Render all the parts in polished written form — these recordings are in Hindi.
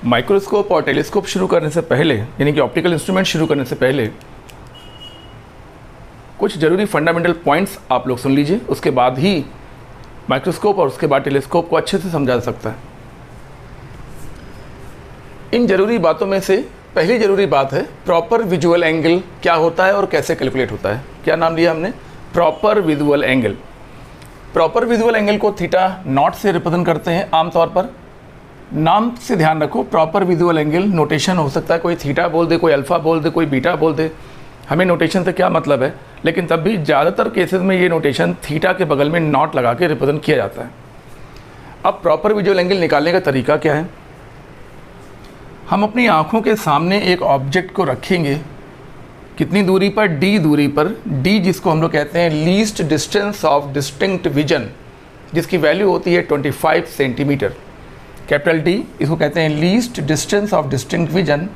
माइक्रोस्कोप और टेलीस्कोप शुरू करने से पहले, यानी कि ऑप्टिकल इंस्ट्रूमेंट शुरू करने से पहले कुछ ज़रूरी फंडामेंटल पॉइंट्स आप लोग सुन लीजिए, उसके बाद ही माइक्रोस्कोप और उसके बाद टेलीस्कोप को अच्छे से समझा जा सकता है। इन ज़रूरी बातों में से पहली ज़रूरी बात है प्रॉपर विजुअल एंगल क्या होता है और कैसे कैलकुलेट होता है। क्या नाम लिया हमने? Proper visual angle. Proper visual angle को थीटा नॉट से रिप्रेजेंट करते हैं आमतौर पर। नाम से ध्यान रखो, प्रॉपर विजुअल एंगल नोटेशन हो सकता है, कोई थीटा बोल दे, कोई अल्फ़ा बोल दे, कोई बीटा बोल दे, हमें नोटेशन से क्या मतलब है, लेकिन तब भी ज़्यादातर केसेस में ये नोटेशन थीटा के बगल में नॉट लगा के रिप्रेजेंट किया जाता है। अब प्रॉपर विजुअल एंगल निकालने का तरीका क्या है? हम अपनी आँखों के सामने एक ऑब्जेक्ट को रखेंगे, कितनी दूरी पर? डी दूरी पर। डी जिसको हम लोग कहते हैं least distance of distinct vision, जिसकी वैल्यू होती है 25 सेंटीमीटर। कैपिटल डी, इसको कहते हैं least distance of distinct vision.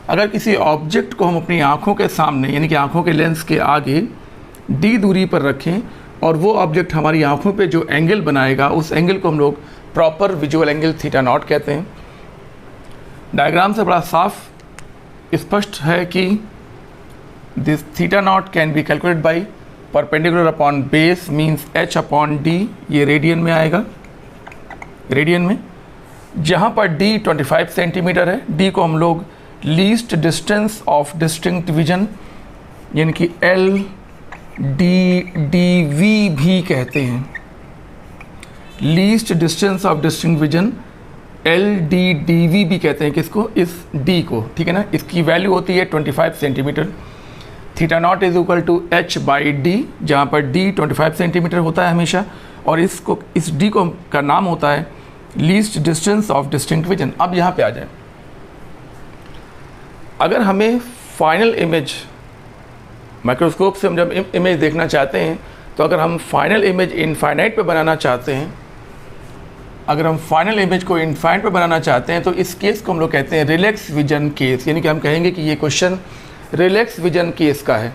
अगर किसी ऑब्जेक्ट को हम अपनी आँखों के सामने, यानी कि आँखों के लेंस के आगे डी दूरी पर रखें और वो ऑब्जेक्ट हमारी आँखों पे जो एंगल बनाएगा, उस एंगल को हम लोग proper visual angle theta naught कहते हैं। डायग्राम से बड़ा साफ स्पष्ट है कि this theta naught can be calculated by perpendicular upon base means h upon D. ये रेडियन में आएगा, रेडियन में, जहाँ पर d 25 सेंटीमीटर है। d को हम लोग least distance of distinct vision यानी कि LDDV भी कहते हैं। Least distance of distinct vision LDDV भी कहते हैं किसको? इस d को, ठीक है ना। इसकी वैल्यू होती है 25 centimetre. Theta naught is equal to h by d, जहाँ पर d 25 सेंटीमीटर होता है हमेशा, और इसको, इस d को का नाम होता है least distance of distinct vision. अब यहाँ पे आ जाए, अगर हमें फाइनल इमेज माइक्रोस्कोप से हम जब इमेज देखना चाहते हैं, तो अगर हम फाइनल इमेज इनफाइनाइट पे बनाना चाहते हैं, अगर हम फाइनल इमेज को इनफाइनाइट पे बनाना चाहते हैं, तो इस केस को हम लोग कहते हैं रिलैक्स विजन केस, यानी कि हम कहेंगे कि ये क्वेश्चन रिलैक्स विजन केस का है।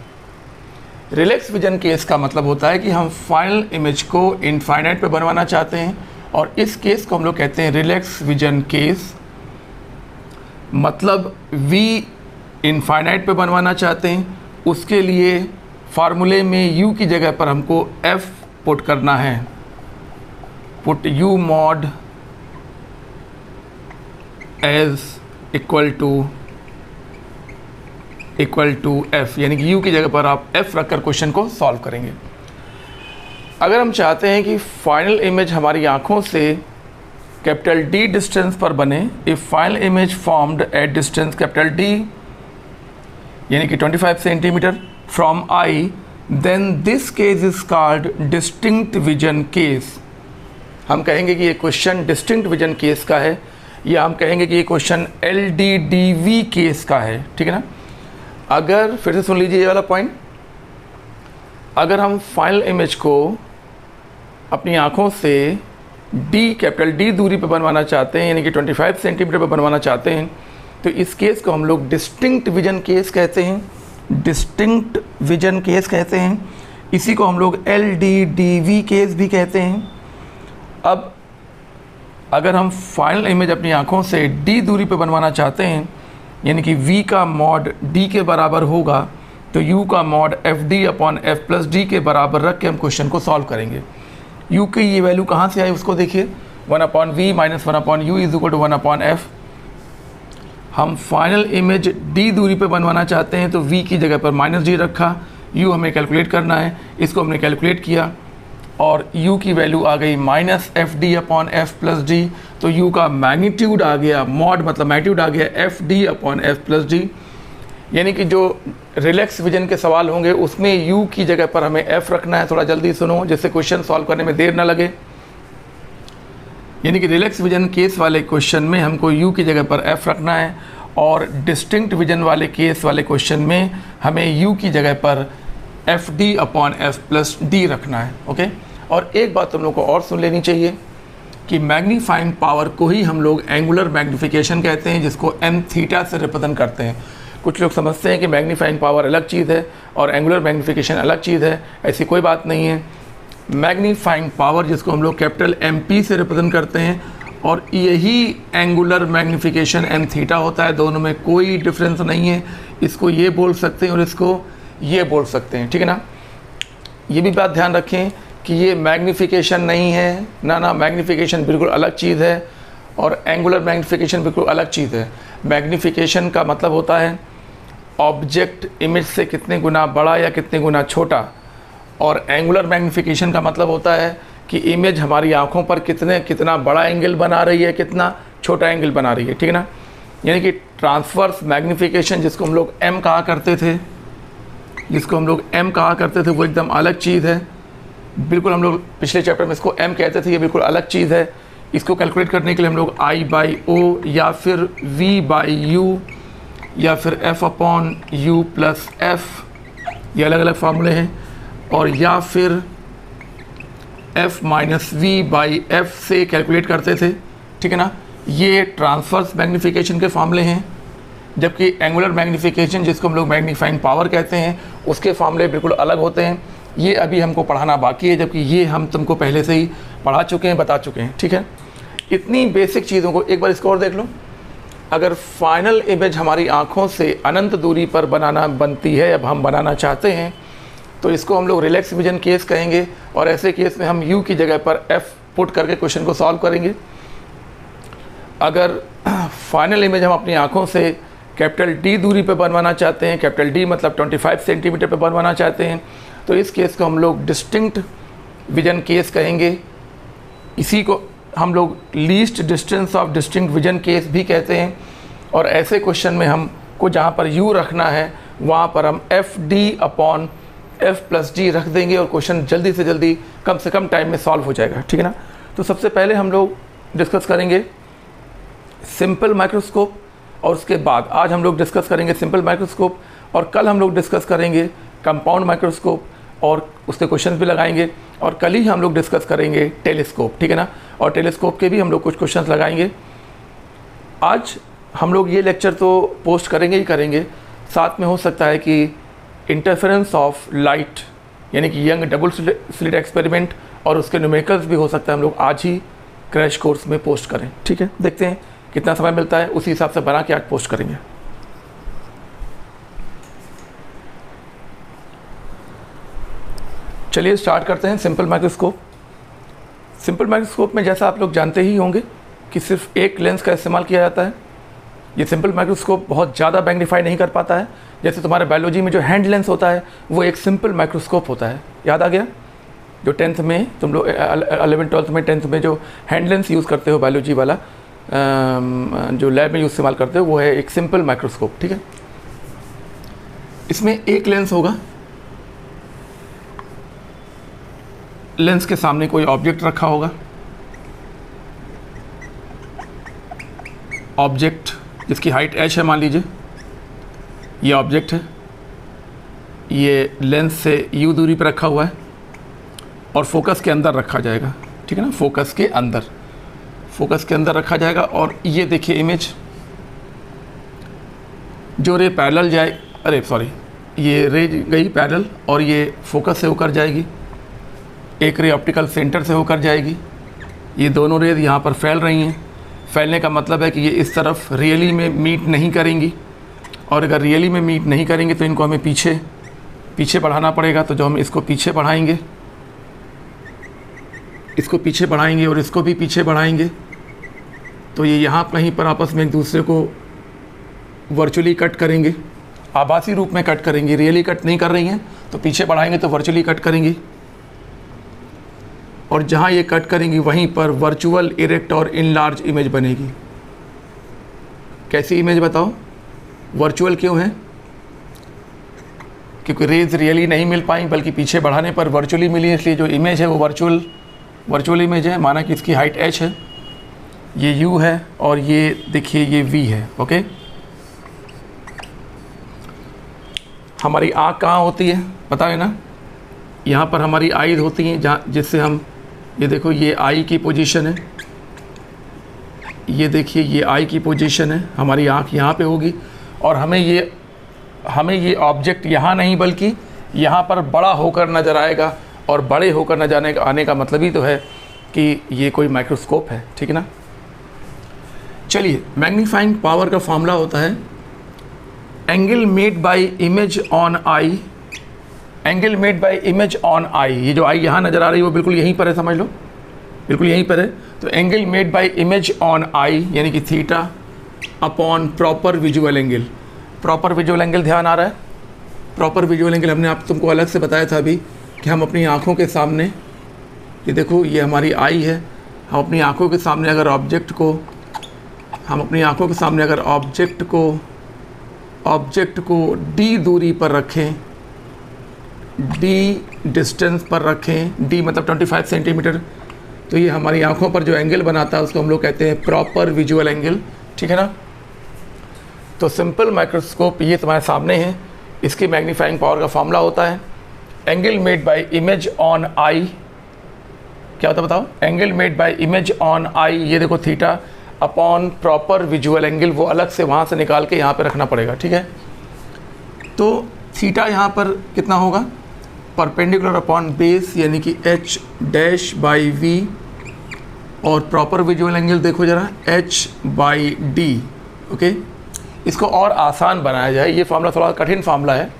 रिलैक्स विजन केस का मतलब होता है कि हम फाइनल इमेज को इनफाइनाइट पे बनवाना चाहते हैं, और इस केस को हम लोग कहते हैं रिलैक्स विजन केस। मतलब v इनफाइनाइट पे बनवाना चाहते हैं, उसके लिए फार्मूले में u की जगह पर हमको f पुट करना है। Put u mod as equal to f, यानी कि u की जगह पर आप f रखकर क्वेश्चन को सॉल्व करेंगे। अगर हम चाहते हैं कि फाइनल इमेज हमारी आँखों से कैपिटल D डिस्टेंस पर बने, if final image formed at distance capital D यानी कि 25 centimetre from eye, then this case is called distinct vision case. हम कहेंगे कि ये क्वेश्चन डिस्टिंक्ट विजन केस का है, या हम कहेंगे कि ये क्वेश्चन LDDV केस का है, ठीक है ना। अगर फिर से सुन लीजिए ये वाला पॉइंट, अगर हम फाइनल इमेज को अपनी आँखों से कैपिटल D दूरी पर बनवाना चाहते हैं, यानी कि 25 सेंटीमीटर पर बनवाना चाहते हैं, तो इस केस को हम लोग डिस्टिंक्ट विजन केस कहते हैं। डिस्टिंक्ट विजन केस कहते हैं। इसी को हम लोग LDDV केस भी कहते हैं। अब अगर हम फाइनल इमेज अपनी आँखों से D दूरी पर बनवाना चाहते हैं, यानी कि v का मॉड d के बराबर होगा, तो u का mod FD upon f plus D के बराबर रख के हम क्वेश्चन को सॉल्व करेंगे। u की ये वैल्यू कहाँ से आई उसको देखिए, 1 upon v minus 1 upon u is equal to 1 upon f. हम फाइनल इमेज d दूरी पे बनवाना चाहते हैं, तो v की जगह पर माइनस d रखा, u हमें कैलकुलेट करना है, इसको हमने कैलकुलेट किया और u की वैल्यू आ गई minus FD upon f plus D. तो u का मैग्नीट्यूड आ गया, मॉड मतलब मैग्नीट्यूड आ गया FD upon f plus D. यानी कि जो रिलैक्स विजन के सवाल होंगे उसमें u की जगह पर हमें f रखना है। थोड़ा जल्दी सुनो जिससे क्वेश्चन सॉल्व करने में देर ना लगे। यानी कि रिलैक्स विजन केस वाले क्वेश्चन में हमको u की जगह पर f रखना है, और डिस्टिंक्ट विजन वाले केस वाले क्वेश्चन में हमें u की जगह पर FD upon f plus D रखना है। ओके, और एक बात तुम लोग को और सुन लेनी चाहिए कि मैग्नीफाइंग पावर को ही हम लोग एंगुलर मैग्नीफिकेशन कहते हैं, जिसको m थीटा से रिप्रेजेंट करते हैं। कुछ लोग समझते हैं कि मैग्नीफाइंग पावर अलग चीज़ है और एंगुलर मैग्नीफिकेशन अलग चीज़ है, ऐसी कोई बात नहीं है। मैग्नीफाइंग पावर जिसको हम लोग कैपिटल MP से रिप्रेजेंट करते हैं, और यही एंगुलर मैग्नीफिकेशन एम थीटा होता है, दोनों में कोई डिफरेंस नहीं है। इसको ये बोल सकते हैं और इसको ये बोल सकते हैं, ठीक है ना। ये भी बात ध्यान रखें कि ये मैग्नीफिकेशन नहीं है, ना मैग्नीफिकेशन बिल्कुल अलग चीज़ है और एंगुलर मैग्नीफिकेशन बिल्कुल अलग चीज़ है। मैग्नीफिकेशन का मतलब होता है ऑब्जेक्ट इमेज से कितने गुना बड़ा या कितने गुना छोटा, और एंगुलर मैग्नीफिकेशन का मतलब होता है कि इमेज हमारी आँखों पर कितना बड़ा एंगल बना रही है, कितना छोटा एंगल बना रही है, ठीक है ना। यानी कि ट्रांसवर्स मैग्नीफिकेशन जिसको हम लोग एम कहा करते थे, वो एकदम अलग चीज़ है। बिल्कुल हम लोग पिछले चैप्टर में इसको एम कहते थे, ये बिल्कुल अलग चीज़ है। इसको कैलकुलेट करने के लिए हम लोग I/O या फिर V/U या फिर F/U+F, ये अलग अलग फार्मूले हैं, और या फिर F-V/F से कैलकुलेट करते थे, ठीक है ना। ये ट्रांसवर्स मैग्नीफिकेशन के फार्मूले हैं, जबकि एंगुलर मैग्नीफिकेशन जिसको हम लोग मैग्नीफाइंग पावर कहते हैं, उसके फार्मूले बिल्कुल अलग होते हैं। ये अभी हमको पढ़ाना बाकी है, जबकि ये हम तुमको पहले से ही पढ़ा चुके हैं, बता चुके हैं, ठीक है। इतनी बेसिक चीज़ों को एक बार इसको और देख लो। अगर फाइनल इमेज हमारी आँखों से अनंत दूरी पर बनती है, अब हम बनाना चाहते हैं, तो इसको हम लोग रिलैक्स विजन केस कहेंगे, और ऐसे केस में हम U की जगह पर F पुट करके क्वेश्चन को सॉल्व करेंगे। अगर फाइनल इमेज हम अपनी आँखों से कैपिटल D दूरी पर बनवाना चाहते हैं, कैपिटल D मतलब 25 सेंटीमीटर पर बनवाना चाहते हैं, तो इस केस को हम लोग डिस्टिंक्ट विजन केस कहेंगे। इसी को हम लोग least distance of distinct vision case भी कहते हैं। और ऐसे क्वेश्चन में हमको जहाँ पर U रखना है वहाँ पर हम FD/F+D रख देंगे और क्वेश्चन जल्दी से जल्दी कम से कम टाइम में सॉल्व हो जाएगा, ठीक है ना। तो सबसे पहले हम लोग डिस्कस करेंगे सिंपल माइक्रोस्कोप, और उसके बाद आज हम लोग डिस्कस करेंगे सिंपल माइक्रोस्कोप, और कल हम लोग डिस्कस करेंगे कंपाउंड माइक्रोस्कोप और उसके क्वेश्चन भी लगाएंगे, और कल ही हम लोग डिस्कस करेंगे टेलीस्कोप, ठीक है ना। और टेलीस्कोप के भी हम लोग कुछ क्वेश्चन लगाएंगे। आज हम लोग ये लेक्चर तो पोस्ट करेंगे ही करेंगे, साथ में हो सकता है कि इंटरफेरेंस ऑफ लाइट यानी कि यंग डबल स्लिट एक्सपेरिमेंट और उसके न्यूमेरिकल्स भी हो सकता है हम लोग आज ही क्रैश कोर्स में पोस्ट करें, ठीक है। देखते हैं कितना समय मिलता है, उसी हिसाब से बना के आज पोस्ट करेंगे। चलिए स्टार्ट करते हैं सिंपल माइक्रोस्कोप। सिंपल माइक्रोस्कोप में जैसा आप लोग जानते ही होंगे कि सिर्फ एक लेंस का इस्तेमाल किया जाता है। ये सिंपल माइक्रोस्कोप बहुत ज़्यादा मैग्नीफाई नहीं कर पाता है। जैसे तुम्हारे बायोलॉजी में जो हैंड लेंस होता है वो एक सिंपल माइक्रोस्कोप होता है, याद आ गया। जो 10th में तुम लोग 11th 12th में 10th में जो हैंड लेंस यूज़ करते हो बायोलॉजी वाला, जो लैब में इस्तेमाल करते हो, वो है एक सिंपल माइक्रोस्कोप, ठीक है। इसमें एक लेंस होगा, लेंस के सामने कोई ऑब्जेक्ट रखा होगा, ऑब्जेक्ट जिसकी हाइट h है, मान लीजिए ये ऑब्जेक्ट है, ये लेंस से u दूरी पर रखा हुआ है और फोकस के अंदर रखा जाएगा, ठीक है ना। फोकस के अंदर रखा जाएगा। और ये देखिए इमेज, जो रे पैरेलल जाए, ये रे गई पैरेलल और ये फोकस से होकर जाएगी, एक रे ऑप्टिकल सेंटर से होकर जाएगी। ये दोनों रेज यहाँ पर फैल रही हैं। फैलने का मतलब है कि ये इस तरफ रियली में मीट नहीं करेंगी, और अगर रियली में मीट नहीं करेंगे तो इनको हमें पीछे बढ़ाना पड़ेगा। तो जो हम इसको पीछे बढ़ाएंगे, इसको पीछे बढ़ाएंगे और इसको भी पीछे बढ़ाएंगे, तो ये यहाँ कहीं पर आपस में एक दूसरे को वर्चुअली कट करेंगे, आभासी रूप में कट करेंगी। रियली कट नहीं कर रही हैं तो पीछे बढ़ाएंगे तो वर्चुअली कट करेंगी, और जहाँ ये कट करेंगी वहीं पर वर्चुअल इरेक्ट और इनलार्ज इमेज बनेगी। कैसी इमेज बताओ? वर्चुअल क्यों है? क्योंकि रेज रियली नहीं मिल पाई, बल्कि पीछे बढ़ाने पर वर्चुअली मिली, इसलिए जो इमेज है वो वर्चुअल इमेज है। माना कि इसकी हाइट h है, ये u है, और ये देखिए ये v है, ओके। हमारी आँख कहाँ होती है पता है ना? यहाँ पर हमारी आईज होती हैं, जहाँ जिससे हम, ये देखो ये आई की पोजीशन है, ये देखिए ये आई की पोजीशन है, हमारी आँख यहाँ पे होगी, और हमें ये ऑब्जेक्ट यहाँ नहीं बल्कि यहाँ पर बड़ा होकर नज़र आएगा। और बड़े होकर आने का मतलब ही तो है कि ये कोई माइक्रोस्कोप है, ठीक है ना। चलिए, मैग्नीफाइंग पावर का फॉर्मूला होता है angle made by image on I, angle made by image on I. ये जो आई यहाँ नज़र आ रही है वो बिल्कुल यहीं पर है, समझ लो, बिल्कुल यहीं पर है। तो angle made by image on I यानी कि theta upon proper visual angle. Proper visual angle ध्यान आ रहा है? प्रॉपर विजुअल एंगल हमने आप तुमको अलग से बताया था अभी कि हम अपनी आँखों के सामने, ये देखो ये हमारी आई है, हम अपनी आँखों के सामने अगर ऑब्जेक्ट को डी दूरी पर रखें, डी डिस्टेंस पर रखें, डी मतलब 25 सेंटीमीटर, तो ये हमारी आंखों पर जो एंगल बनाता है उसको हम लोग कहते हैं प्रॉपर विजुअल एंगल, ठीक है ना। तो सिंपल माइक्रोस्कोप ये तुम्हारे सामने है, इसकी मैग्नीफाइंग पावर का फॉर्मूला होता है angle made by image on I. क्या होता है बताओ? Angle made by image on I, ये देखो theta upon proper visual angle, वो अलग से वहाँ से निकाल के यहाँ पे रखना पड़ेगा, ठीक है। तो थीटा यहाँ पर कितना होगा? परपेंडिकुलर अपॉन बेस यानी कि h डैश बाई v, और प्रॉपर विजुअल एंगल देखो ज़रा h बाई d, ओके। इसको और आसान बनाया जाए, ये फार्मूला थोड़ा कठिन फार्मूला है।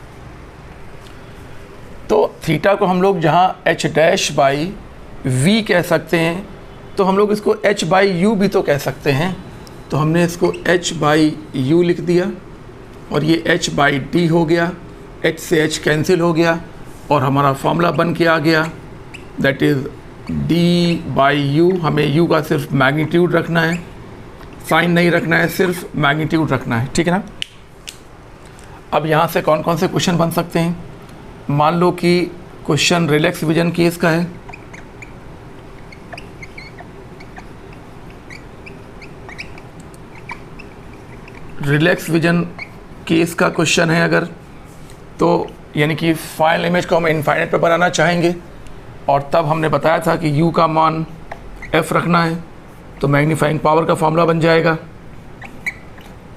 तो थीटा को हम लोग जहाँ h डैश बाई v कह सकते हैं, तो हम लोग इसको h बाई u भी तो कह सकते हैं। तो हमने इसको h बाई u लिख दिया और ये h बाई d हो गया, h से h कैंसिल हो गया और हमारा फॉर्मूला बन के आ गया, that is d by you. हमें u का सिर्फ मैग्नीट्यूड रखना है, साइन नहीं रखना है, सिर्फ मैग्नीट्यूड रखना है, ठीक है ना। अब यहाँ से कौन कौन से क्वेश्चन बन सकते हैं? मान लो कि क्वेश्चन रिलैक्स विजन केस का है, रिलैक्स विजन केस का क्वेश्चन है अगर, तो यानी कि फाइनल इमेज को हम इनफाइनाइट पे बनाना चाहेंगे और तब हमने बताया था कि u का मान f रखना है, तो मैग्नीफाइंग पावर का फॉर्मूला बन जाएगा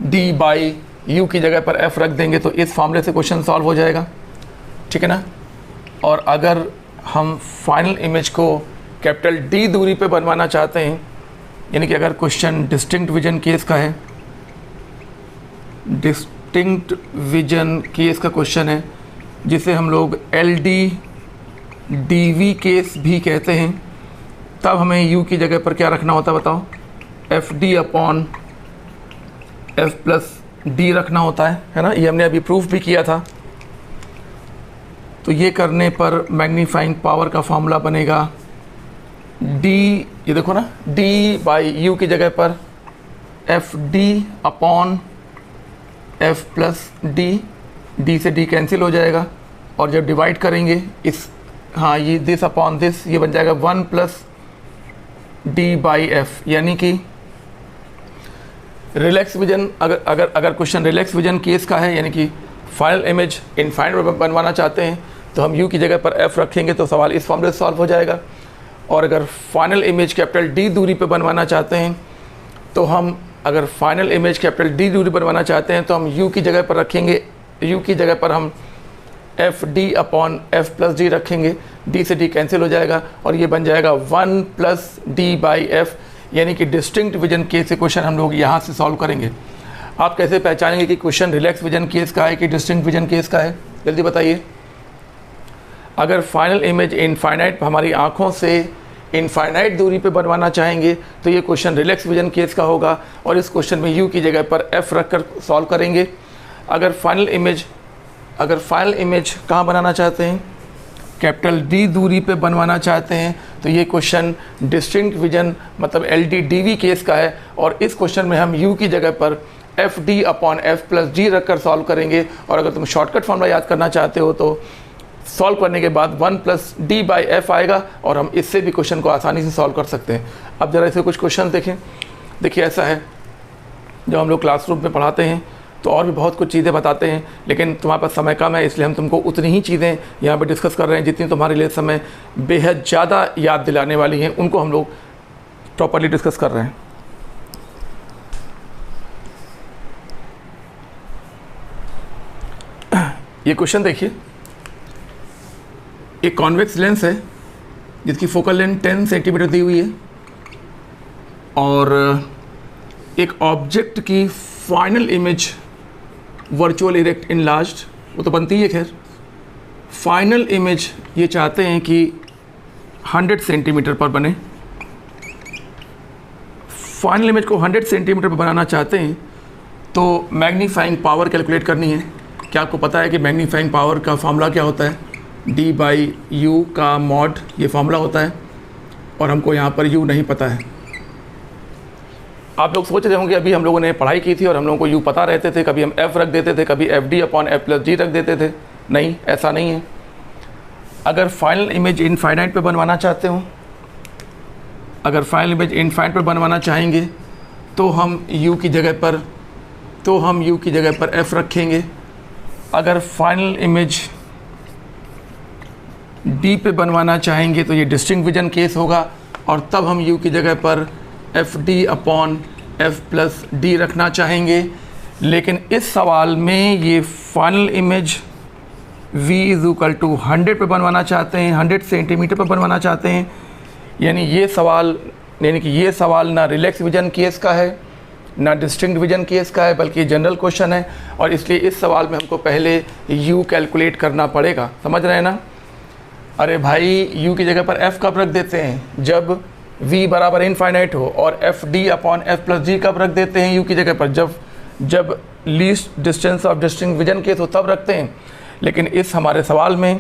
d बाई यू की जगह पर f रख देंगे तो इस फॉर्मूले से क्वेश्चन सॉल्व हो जाएगा, ठीक है ना। और अगर हम फाइनल इमेज को कैपिटल D दूरी पे बनवाना चाहते हैं, यानी कि अगर क्वेश्चन डिस्टिंक्ट विजन केस का है, डिस्टिंक्ट विजन केस का क्वेश्चन है जिसे हम लोग LD/DV केस भी कहते हैं, तब हमें u की जगह पर क्या रखना होता है बताओ? FD upon F plus D रखना होता है ना। ये हमने अभी प्रूफ भी किया था। तो ये करने पर मैग्नीफाइंग पावर का फॉर्मूला बनेगा D, ये देखो ना, D बाई यू की जगह पर FD upon F plus D, D से D कैंसिल हो जाएगा और जब डिवाइड करेंगे इस, हाँ ये दिस अपॉन दिस, ये बन जाएगा 1 प्लस D बाई F। यानी कि रिलैक्स विजन, अगर क्वेश्चन रिलैक्स विजन केस का है, यानी कि फाइनल इमेज इनफाइनाइट बनवाना चाहते हैं, तो हम u की जगह पर f रखेंगे तो सवाल इस फॉर्मूले से सॉल्व हो जाएगा। और अगर फाइनल इमेज कैपिटल D दूरी पे बनवाना चाहते हैं, तो हम अगर फाइनल इमेज कैपिटल D दूरी बनवाना चाहते हैं तो हम u की जगह पर रखेंगे, u की जगह पर हम FD upon F plus D रखेंगे, D से D कैंसिल हो जाएगा और ये बन जाएगा 1 प्लस D बाई F। यानी कि डिस्टिंक्ट विजन केस से क्वेश्चन हम लोग यहाँ से सॉल्व करेंगे। आप कैसे पहचानेंगे कि क्वेश्चन रिलैक्स विजन केस का है कि डिस्टिंक्ट विजन केस का है? जल्दी बताइए। अगर फाइनल इमेज इनफाइनाइट, हमारी आँखों से इनफाइनाइट दूरी पे बनवाना चाहेंगे तो ये क्वेश्चन रिलैक्स विजन केस का होगा और इस क्वेश्चन में u की जगह पर f रख कर सॉल्व करेंगे। अगर फाइनल इमेज कहाँ बनाना चाहते हैं? कैपिटल D दूरी पे बनवाना चाहते हैं, तो ये क्वेश्चन डिस्टिंक्ट विजन मतलब LD/DV केस का है और इस क्वेश्चन में हम u की जगह पर FD upon F plus D रख कर सॉल्व करेंगे। और अगर तुम शॉर्टकट फॉर्मूला याद करना चाहते हो तो सॉल्व करने के बाद 1 प्लस D बाई F आएगा और हम इससे भी क्वेश्चन को आसानी से सॉल्व कर सकते हैं। अब ज़रा इसे कुछ क्वेश्चन देखें। देखिए ऐसा है, जब हम लोग क्लासरूम में पढ़ाते हैं तो और भी बहुत कुछ चीज़ें बताते हैं, लेकिन तुम्हारे पास समय कम है, इसलिए हम तुमको उतनी ही चीज़ें यहाँ पे डिस्कस कर रहे हैं जितनी तुम्हारे लिए समय बेहद ज़्यादा याद दिलाने वाली हैं, उनको हम लोग प्रॉपरली डिस्कस कर रहे हैं। ये क्वेश्चन देखिए, एक कॉन्वेक्स लेंस है जिसकी फोकल लेंथ 10 सेंटीमीटर दी हुई है और एक ऑब्जेक्ट की final image virtual erect enlarged, वो तो बनती है खैर, फाइनल इमेज ये चाहते हैं कि 100 सेंटीमीटर पर बने। फाइनल इमेज को 100 सेंटीमीटर पर बनाना चाहते हैं तो मैग्नीफाइंग पावर कैलकुलेट करनी है। क्या आपको पता है कि मैग्नीफाइंग पावर का फार्मूला क्या होता है? D/U का मॉड, ये फार्मूला होता है, और हमको यहाँ पर U नहीं पता है। आप लोग सोच रहे होंगे अभी हम लोगों ने पढ़ाई की थी और हम लोगों को U पता रहते थे, कभी हम F रख देते थे, कभी FD/F+G रख देते थे। नहीं, ऐसा नहीं है। अगर फाइनल इमेज इनफाइनाइट पे बनवाना चाहते हो, अगर फाइनल इमेज इनफाइनाइट पे बनवाना चाहेंगे तो हम U की जगह पर F रखेंगे। अगर फाइनल इमेज D पे बनवाना चाहेंगे तो ये डिस्टिंक्ट विजन केस होगा, और तब हम U की जगह पर FD/F+D रखना चाहेंगे। लेकिन इस सवाल में ये फाइनल इमेज V = 100 पे बनवाना चाहते हैं, 100 सेंटीमीटर पर बनवाना चाहते हैं। यानी ये सवाल ना रिलैक्स विजन केस का है, ना डिस्टिंक्ट विजन केस का है, बल्कि जनरल क्वेश्चन है, और इसलिए इस सवाल में हमको पहले U कैलकुलेट करना पड़ेगा। समझ रहे हैं ना? अरे भाई, U की जगह पर F कब रख देते हैं? जब V बराबर इनफाइनाइट हो। और FD/F+G कब रख देते हैं U की जगह पर? जब least distance of distinct vision case हो तब रखते हैं। लेकिन इस हमारे सवाल में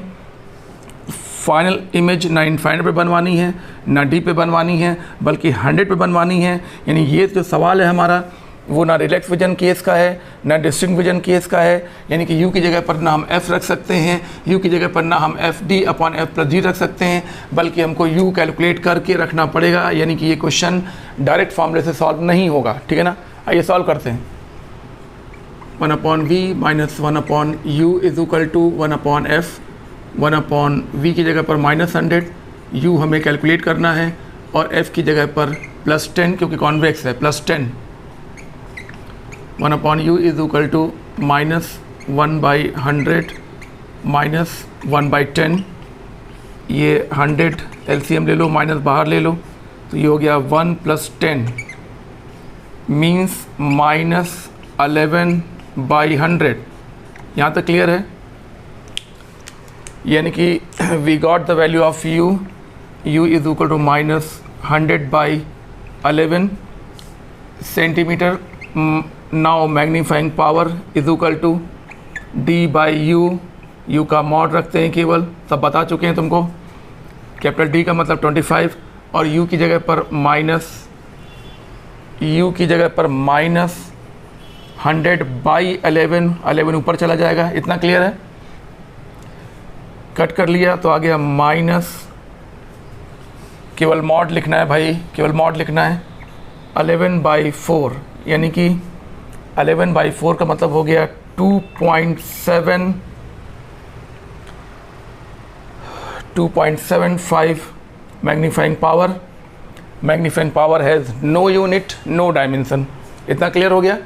फाइनल इमेज ना इनफाइनाइट पे बनवानी है, ना D पे बनवानी है, बल्कि 100 पे बनवानी है। यानी ये जो सवाल है हमारा, वो ना रिलैक्स विजन केस का है, ना डिस्टिंक्ट विजन केस का है। यानी कि U की जगह पर ना हम F रख सकते हैं, U की जगह पर ना हम FD/F+G रख सकते हैं, बल्कि हमको U कैलकुलेट करके रखना पड़ेगा। यानी कि ये क्वेश्चन डायरेक्ट फॉर्मूले से सॉल्व नहीं होगा। ठीक है ना? आइए सॉल्व करते हैं। 1/V - 1/U = 1/F। 1/V की जगह पर -100, U हमें कैलकुलेट करना है, और F की जगह पर +10, क्योंकि कॉन्वेक्स है, +10। 1/U = -1/100 -1/10। ये 100 LCM ले लो, माइनस बाहर ले लो, तो ये हो गया 1 + 10 मीन्स -11/100। यहाँ तक क्लियर है? यानी कि we got the value of U = -100/11 centimetre. Now magnifying power = D/U, U का मॉड रखते हैं केवल, सब बता चुके हैं तुमको। कैपिटल D का मतलब 25, और U की जगह पर -100/11, 11 ऊपर चला जाएगा। इतना क्लियर है? कट कर लिया तो आ गया माइनस, केवल मॉड लिखना है भाई, केवल मॉड लिखना है, 11/4। यानी कि 11/4 का मतलब हो गया 2.75 magnifying power. Magnifying power has no unit, no dimension. इतना क्लियर हो गया?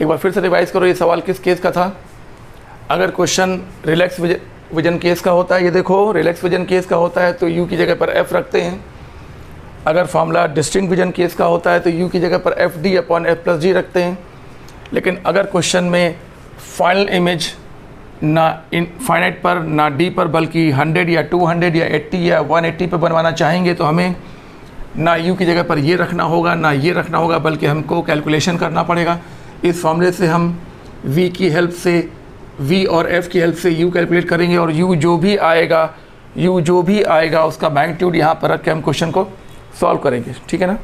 एक बार फिर से रिवाइज करो, ये सवाल किस केस का था? अगर क्वेश्चन रिलैक्स विजन केस का होता है, ये देखो रिलैक्स विजन केस का होता है तो U की जगह पर F रखते हैं। अगर फार्मूला डिस्टिंक्ट विजन केस का होता है तो U की जगह पर FD/F+G रखते हैं। लेकिन अगर क्वेश्चन में फाइनल इमेज ना इनफाइनाइट पर, ना D पर, बल्कि 100 या 200 या 80 या 180 पर बनवाना चाहेंगे तो हमें ना U की जगह पर ये रखना होगा, ना ये रखना होगा, बल्कि हमको कैलकुलेशन करना पड़ेगा। इस फॉर्मूले से हम V की हेल्प से, V और F की हेल्प से U कैलकुलेट करेंगे, और U जो भी आएगा उसका मैग्नीट्यूड यहाँ पर रख के हम क्वेश्चन को सॉल्व करेंगे। ठीक है ना?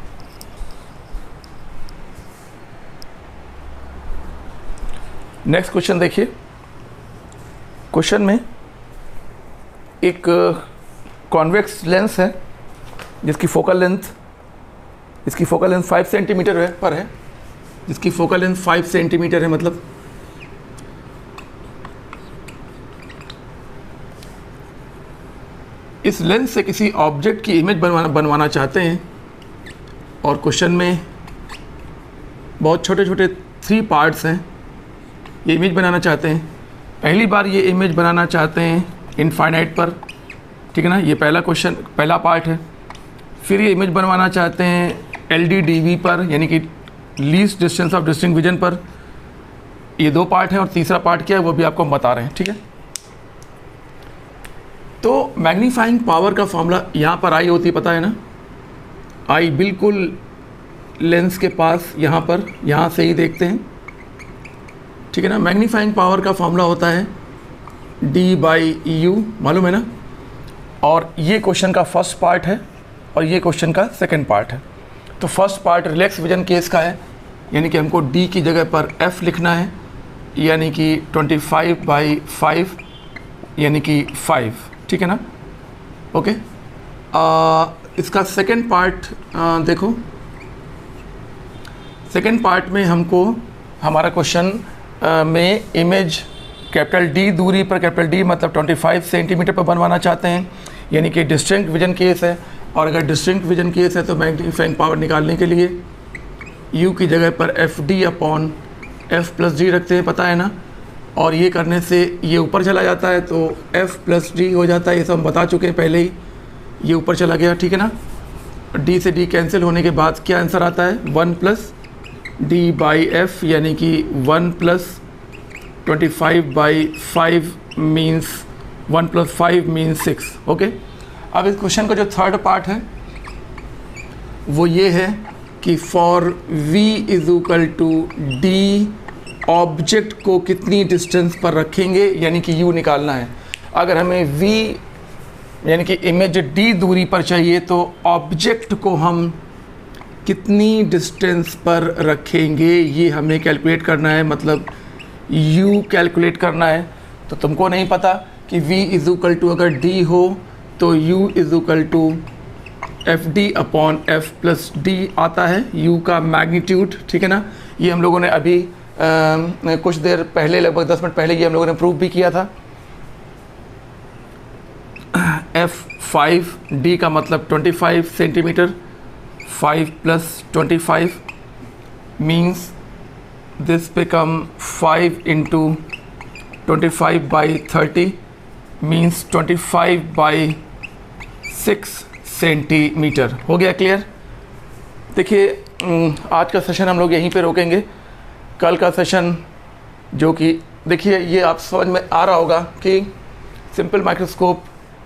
नेक्स्ट क्वेश्चन देखिए। क्वेश्चन में एक कॉन्वेक्स लेंस है जिसकी फोकल लेंथ 5 सेंटीमीटर पर है, जिसकी फोकल लेंथ 5 सेंटीमीटर है। मतलब इस लेंस से किसी ऑब्जेक्ट की इमेज बनवाना चाहते हैं, और क्वेश्चन में बहुत छोटे छोटे 3 पार्ट्स हैं। ये इमेज बनाना चाहते हैं। पहली बार ये इमेज बनाना चाहते हैं इनफाइनाइट पर। ठीक है ना? ये पहला पार्ट है। फिर ये इमेज बनवाना चाहते हैं LDDV पर, यानी कि least distance of distinct vision पर ये 2 पार्ट हैं और तीसरा पार्ट क्या है वो भी आपको हम बता रहे हैं, ठीक है। तो मैग्नीफाइंग पावर का फॉर्मूला यहाँ पर आई होती है, पता है ना, आई बिल्कुल लेंस के पास यहाँ पर, यहाँ से ही देखते हैं, ठीक है ना। मैग्नीफाइंग पावर का फॉर्मूला होता है D/U, मालूम है ना। और ये क्वेश्चन का फर्स्ट पार्ट है और ये क्वेश्चन का सेकंड पार्ट है। तो first part relax vision case का है, यानी कि हमको D की जगह पर F लिखना है, यानी कि 25/5 यानी कि 5, ठीक है ना। ओके, इसका सेकंड पार्ट देखो, सेकंड पार्ट में हमको हमारा क्वेश्चन में इमेज कैपिटल D दूरी पर, कैपिटल D मतलब 25 सेंटीमीटर पर बनवाना चाहते हैं, यानी कि डिस्टिंक्ट विजन केस है। और अगर डिस्टिंक्ट विजन केस है तो मैग्नीफाइंग पावर निकालने के लिए U की जगह पर FD/F+D रखते हैं, पता है ना। और ये करने से ये ऊपर चला जाता है तो F+D हो जाता है, ये सब हम बता चुके हैं पहले ही, ये ऊपर चला गया, ठीक है ना। D से D कैंसिल होने के बाद क्या आंसर आता है, 1+D/F यानी कि 1+25/5 मीन्स 1+5 मीन्स 6। ओके, अब इस क्वेश्चन का जो थर्ड पार्ट है वो ये है कि फॉर V = D ऑब्जेक्ट को कितनी डिस्टेंस पर रखेंगे, यानी कि U निकालना है। अगर हमें V यानी कि इमेज D दूरी पर चाहिए तो ऑब्जेक्ट को हम कितनी डिस्टेंस पर रखेंगे ये हमें कैलकुलेट करना है, मतलब U कैलकुलेट करना है। तो तुमको नहीं पता कि V = अगर D हो तो U = FD/F+D आता है, U का मैग्नीट्यूड, ठीक है ना। ये हम लोगों ने अभी कुछ देर पहले, लगभग 10 मिनट पहले ये हम लोगों ने प्रूव भी किया था। F5D का मतलब 25 centimetre, 5 + 25 means this become 5 × 25/30 means 25/6 centimetre. हो गया क्लियर। देखिए आज का सेशन हम लोग यहीं पे रोकेंगे। कल का सेशन जो कि देखिए ये आप समझ में आ रहा होगा कि सिंपल माइक्रोस्कोप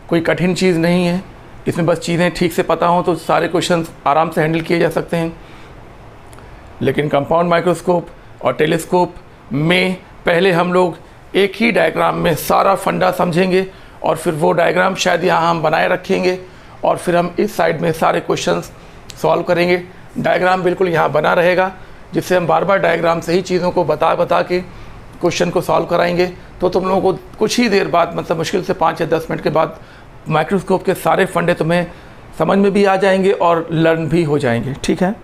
कोई कठिन चीज़ नहीं है, इसमें बस चीज़ें ठीक से पता हों तो सारे क्वेश्चन आराम से हैंडल किए जा सकते हैं। लेकिन कंपाउंड माइक्रोस्कोप और टेलीस्कोप में पहले हम लोग एक ही डायग्राम में सारा फंडा समझेंगे और फिर वो डायग्राम शायद यहाँ हम बनाए रखेंगे और फिर हम इस साइड में सारे क्वेश्चंस सॉल्व करेंगे। डायग्राम बिल्कुल यहाँ बना रहेगा, जिससे हम बार बार डायग्राम से ही चीज़ों को बता के क्वेश्चन को सॉल्व कराएंगे। तो तुम लोगों को कुछ ही देर बाद, मतलब मुश्किल से 5 या 10 मिनट के बाद माइक्रोस्कोप के सारे फंडे तुम्हें समझ में भी आ जाएंगे और लर्न भी हो जाएंगे, ठीक है।